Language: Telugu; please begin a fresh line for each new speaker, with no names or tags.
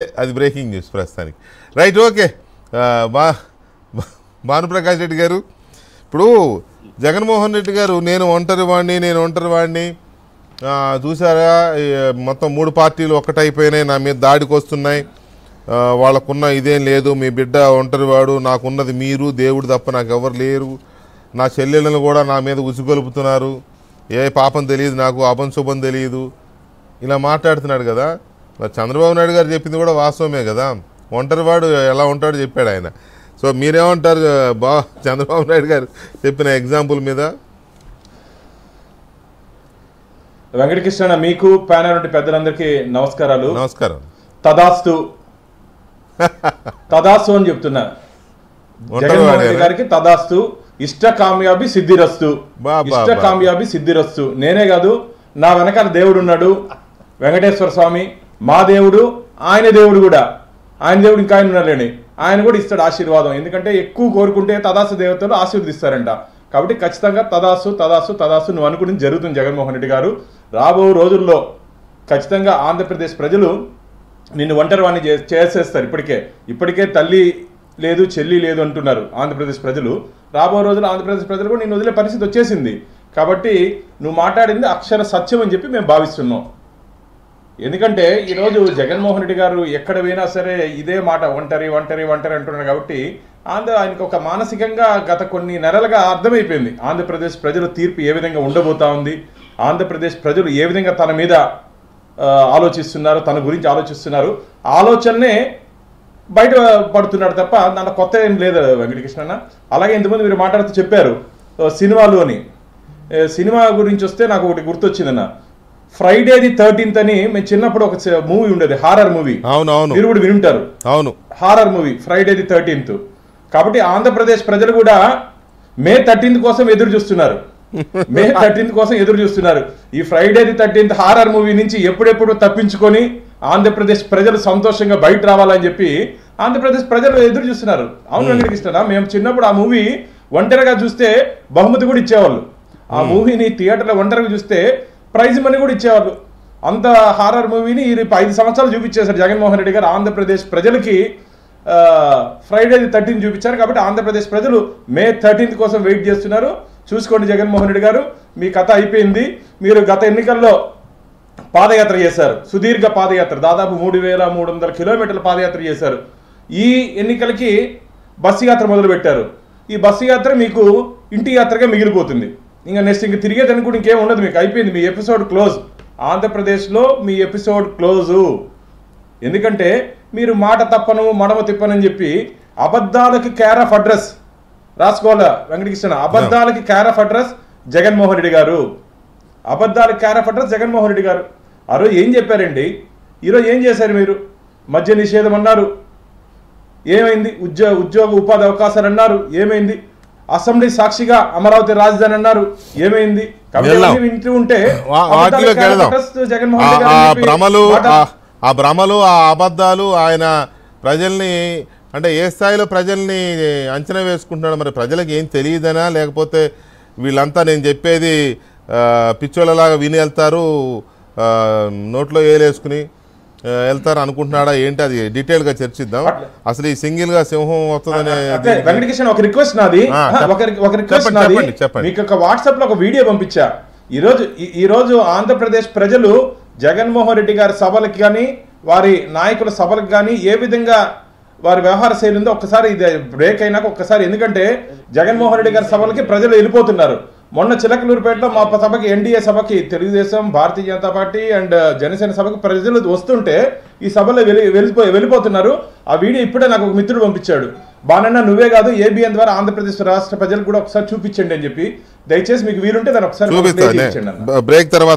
అది బ్రేకింగ్ న్యూస్ ప్రస్తుతానికి. Right, okay. భానుప్రకాష్ రెడ్డి గారు, ఇప్పుడు జగన్మోహన్ రెడ్డి గారు నేను ఒంటరి వాడిని చూసారా, మొత్తం 3 పార్టీలు ఒక్కటైపోయినాయి, నా మీద దాడికి వస్తున్నాయి, వాళ్ళకున్న ఇదేం లేదు, మీ బిడ్డ ఒంటరివాడు, నాకున్నది మీరు దేవుడు తప్ప నాకు ఎవరు లేరు, నా చెల్లెళ్ళను కూడా నా మీద ఉసిగొలుపుతున్నారు, ఏ పాపం తెలియదు నాకు, అపంశుభం తెలియదు, ఇలా మాట్లాడుతున్నాడు కదా. మరి చంద్రబాబు నాయుడు గారు చెప్పింది కూడా వాస్తవమే కదా, ఒంటరివాడు ఎలా ఉంటాడో చెప్పాడు ఆయన. సో మీరేమంటారు చంద్రబాబు నాయుడు గారు చెప్పిన ఎగ్జాంపుల్ మీద?
వెంకటకృష్ణ, మీకు ప్యానల్ నుండి పెద్దలందరికీ నమస్కారాలు.
నమస్కారం.
తదాస్తు తదాస్తు అని చెప్తున్నా. జగన్మోహన్ రెడ్డి గారికి తదాస్తు, ఇష్ట కామ్యాబి సిద్ధిరస్తు, ఇష్ట కామ్యాబి సిద్ధిరస్తు. నేనే కాదు, నా వెనకాల దేవుడు ఉన్నాడు, వెంకటేశ్వర స్వామి, మా దేవుడు, ఆయన దేవుడు కూడా, ఆయన దేవుడు ఇంకా ఆయన ఉన్నాడండి, ఆయన కూడా ఇస్తాడు ఆశీర్వాదం. ఎందుకంటే ఎక్కువ కోరుకుంటే తదాస్తు దేవతలు ఆశీర్వదిస్తారంట. కాబట్టి ఖచ్చితంగా తదాస్తు తదాస్తు తదాస్తు నువ్వు అనుకుని జరుగుతుంది. జగన్మోహన్ రెడ్డి గారు రాబో రోజుల్లో ఖచ్చితంగా ఆంధ్రప్రదేశ్ ప్రజలు నిన్ను ఒంటరివాణ్ణి చేసేస్తారు. ఇప్పటికే తల్లి లేదు చెల్లి లేదు అంటున్నారు ఆంధ్రప్రదేశ్ ప్రజలు. రాబో రోజుల్లో ఆంధ్రప్రదేశ్ ప్రజలు కూడా నిన్ను వదిలే పరిస్థితి వచ్చేసింది. కాబట్టి నువ్వు మాట్లాడింది అక్షర సత్యం అని చెప్పి మేము భావిస్తున్నాం. ఎందుకంటే ఈరోజు జగన్మోహన్ రెడ్డి గారు ఎక్కడ పోయినా సరే ఇదే మాట, ఒంటరి ఒంటరి ఒంటరి అంటున్నారు. కాబట్టి ఆయనకు ఒక మానసికంగా గత కొన్ని నెలలుగా అర్థమైపోయింది ఆంధ్రప్రదేశ్ ప్రజల తీర్పు ఏ విధంగా ఉండబోతా ఉంది, ఆంధ్రప్రదేశ్ ప్రజలు ఏ విధంగా తన మీద ఆలోచిస్తున్నారు, తన గురించి ఆలోచిస్తున్నారు. ఆలోచననే బయట పడుతున్నాడు తప్ప దాంట్లో కొత్త ఏం లేదు వెంకటకృష్ణ. అలాగే ఇంతమంది మీరు మాట్లాడుతూ చెప్పారు సినిమాలు అని. సినిమా గురించి వస్తే నాకు ఒకటి గుర్తొచ్చిందన్న, ఫ్రైడే ది 13th అని మేము చిన్నప్పుడు ఒక మూవీ ఉండేది, హారర్ మూవీ. మీరు కూడా వినుంటారు. అవును, horror movie Friday the 13th. కాబట్టి ఆంధ్రప్రదేశ్ ప్రజలు కూడా మే 13th కోసం ఎదురు చూస్తున్నారు. మే 13th కోసం ఎదురు చూస్తున్నారు. ఈ Friday the 13th horror movie నుంచి ఎప్పుడెప్పుడు తప్పించుకొని ఆంధ్రప్రదేశ్ ప్రజలు సంతోషంగా బయట రావాలని చెప్పి ఆంధ్రప్రదేశ్ ప్రజలు ఎదురు చూస్తున్నారు. అవును వెంకటకృష్ణ, మేము చిన్నప్పుడు ఆ మూవీ ఒంటరిగా చూస్తే బహుమతి కూడా ఇచ్చేవాళ్ళు. ఆ మూవీని థియేటర్లో ఒంటరిగా చూస్తే ప్రైజ్ మనీ కూడా ఇచ్చేవాళ్ళు. అంత హారర్ మూవీని 5 సంవత్సరాలు చూపించేశారు జగన్మోహన్ రెడ్డి గారు ఆంధ్రప్రదేశ్ ప్రజలకి. ఫ్రైడే ది 13th చూపించారు. కాబట్టి ఆంధ్రప్రదేశ్ ప్రజలు మే 13th కోసం వెయిట్ చేస్తున్నారు. చూసుకోండి జగన్మోహన్ రెడ్డి గారు, మీ కథ అయిపోయింది. మీరు గత ఎన్నికల్లో పాదయాత్ర చేశారు, సుదీర్ఘ పాదయాత్ర, దాదాపు 3300 కిలోమీటర్ల పాదయాత్ర చేశారు. ఈ ఎన్నికలకి బస్సు యాత్ర మొదలు పెట్టారు. ఈ బస్సు యాత్ర మీకు ఇంటి యాత్రగా మిగిలిపోతుంది. ఇంకా నెక్స్ట్ ఇంక తిరిగేదని కూడా ఇంకేం ఉండదు, మీకు అయిపోయింది, మీ ఎపిసోడ్ క్లోజ్. ఆంధ్రప్రదేశ్లో మీ ఎపిసోడ్ క్లోజు. ఎందుకంటే మీరు మాట తప్పను మడమ తిప్పనని చెప్పి అబద్ధాలకి కేర్ ఆఫ్ అడ్రస్ రాసుకోవాలా వెంకటకృష్ణ. అబద్ధాలకి care of address Jaganmohan Reddy garu. అబద్ధాలకి care of address Jaganmohan Reddy garu. ఆ రోజు ఏం చెప్పారండి, ఈరోజు ఏం చేశారు మీరు? మద్య నిషేధం అన్నారు, ఏమైంది? ఉద్యోగ ఉపాధి అవకాశాలు అన్నారు, ఏమైంది? అసెంబ్లీ సాక్షిగా అమరావతి రాజధాని అన్నారు, ఏమైంది? వింటూ ఉంటే
ఆ భ్రమలు ఆ అబద్ధాలు ఆయన ప్రజల్ని అంటే ఏ స్థాయిలో ప్రజల్ని అంచనా వేసుకుంటున్నాడు మరి? ప్రజలకు ఏం తెలియదనా, లేకపోతే వీళ్ళంతా నేను చెప్పేది పిచ్చోళ్ళలాగా విని వెళ్తారు, నోట్లో ఏలేసుకుని వెళ్తారు అనుకుంటున్నాడా ఏంటి? అది డీటెయిల్ గా చర్చిద్దాం. అసలు ఈ సింగిల్ గా సింహం వస్తుందనే
వెంకటకృష్ణ ఒక రిక్వెస్ట్ నాది, మీకు ఒక వాట్సాప్ లో ఒక వీడియో పంపించా. ఈ రోజు ఆంధ్రప్రదేశ్ ప్రజలు జగన్మోహన్ రెడ్డి గారి సభలకు కానీ వారి నాయకుల సభలకు కానీ ఏ విధంగా వారి వ్యవహార శైలి ఉందో ఒక్కసారి ఇది బ్రేక్ అయినాక ఒక్కసారి, ఎందుకంటే జగన్మోహన్ రెడ్డి గారి సభలకి ప్రజలు వెళ్ళిపోతున్నారు. మొన్న చిలకలూరుపేటలో మా సభకి ఎన్డీఏ సభకి తెలుగుదేశం, భారతీయ జనతా పార్టీ అండ్ జనసేన సభకి ప్రజలు వస్తుంటే ఈ సభలో వెళ్ళిపోతున్నారు. ఆ వీడియో ఇప్పుడే నాకు ఒక మిత్రుడు పంపించాడు. బానన్నా నువ్వే కాదు, ఏబిఎన్ ద్వారా ఆంధ్రప్రదేశ్ రాష్ట్ర ప్రజలకు కూడా ఒకసారి చూపించండి అని చెప్పి. దయచేసి మీకు వీలుంటే దాన్ని ఒకసారి బ్రేక్ తర్వాత